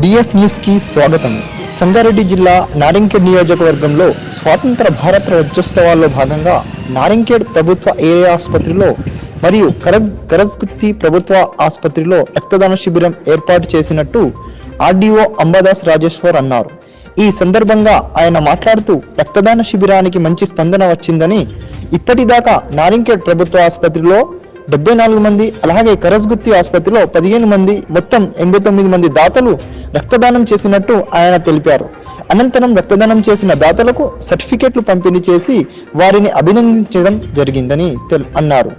DF news కి స్వాగతం. సంగారెడ్డి జిల్లా నారింకేడ్ నియోజకవర్గంలో స్వాతంత్ర భారత రాజ్యోత్సవాల్లో భాగంగా నారింకేడ్ ప్రభుత్వ ఏరియా ఆసుపత్రిలో మరియు కరజ్గుత్తి ప్రభుత్వ ఆసుపత్రిలో రక్తదాన శిబిరం ఏర్పాటు చేసినట్టు ఆర్డీఓ అంబాదాస్ రాజేశ్వర్ అన్నారు. ఈ సందర్భంగా ఆయన మాట్లాడుతూ రక్తదాన శిబిరానికి మంచి స్పందన వచ్చిందని, ఇప్పటిదాకా నారింకేడ్ ప్రభుత్వ ఆసుపత్రిలో 74 మంది, అలాగే కరజ్గుత్తి ఆసుపత్రిలో 15 మంది, మొత్తం 89 మంది దాతలు రక్తదానం చేసినట్టు ఆయన తెలిపారు. అనంతరం రక్తదానం చేసిన దాతలకు సర్టిఫికెట్లు పంపిణీ చేసి వారిని అభినందించడం జరిగిందని అన్నారు.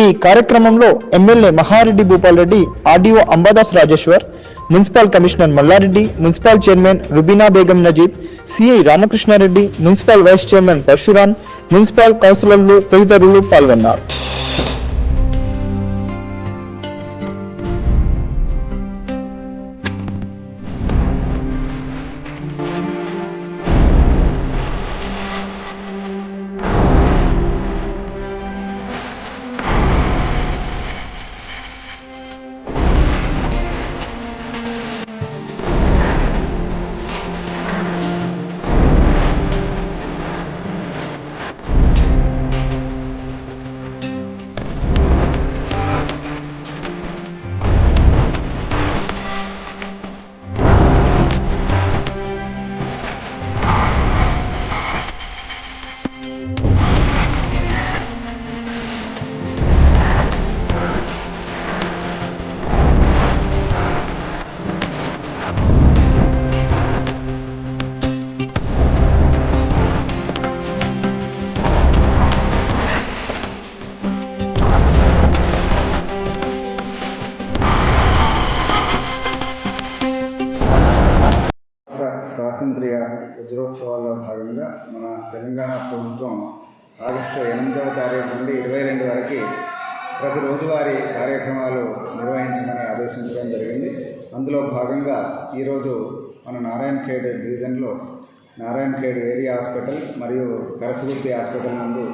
ఈ కార్యక్రమంలో MLA Mahareddy Bhupal Reddy, RDO Ambadas Rajeshwar, municipal commissioner Mallareddy, municipal chairman Rubina Begum Najeeb, CI Ramakrishnareddy, municipal vice chairman Parashuram, municipal కౌన్సిలర్లు తదితరులు పాల్గొన్నారు. స్వాతంత్ర్య వజ్రోత్సవాల్లో భాగంగా మన తెలంగాణ ప్రభుత్వం ఆగస్టు 8వ తారీఖు నుండి 22 వరకు ప్రతి రోజువారీ కార్యక్రమాలు నిర్వహించమని ఆదేశించడం జరిగింది. అందులో భాగంగా ఈరోజు మన నారాయణఖేడ్ డివిజన్లో నారాయణఖేడ్ ఏరియా హాస్పిటల్ మరియు కరజ్గుత్తి హాస్పిటల్ నందు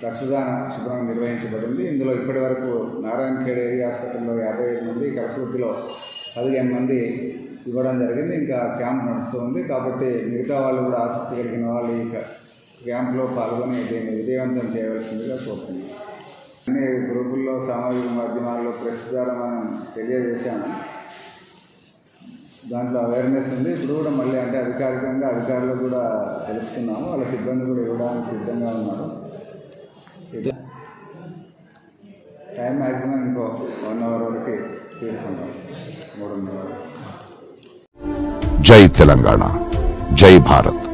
రక్తదాన శిబిరం నిర్వహించబడింది. ఇందులో ఇప్పటి వరకు నారాయణఖేడ్ ఏరియా హాస్పిటల్లో 55 మంది, కరజ్గుత్తిలో 15 మంది ఇవ్వడం జరిగింది. ఇంకా క్యాంప్ నడుస్తుంది కాబట్టి మిగతా వాళ్ళు కూడా ఆసక్తి కలిగిన వాళ్ళు ఈ క్యాంప్లో పాల్గొని దీన్ని విజయవంతం చేయవలసిందిగా కోరుతున్నాం. అన్ని గ్రూపుల్లో, సామాజిక మాధ్యమాల్లో, ప్రెస్ ద్వారా మనం తెలియజేశాము. దాంట్లో అవేర్నెస్ ఉంది. ఇప్పుడు కూడా మళ్ళీ అంటే అధికారికంగా అధికారులు కూడా తెలుపుతున్నాము. వాళ్ళ సిబ్బంది కూడా ఇవ్వడానికి సిద్ధంగా ఉన్నారు. టైం మ్యాక్సిమం ఇంకో 1 అవర్ వరకు తీసుకుంటాం, 3:30 వరకు. జై తెలంగాణ, జై భారత్.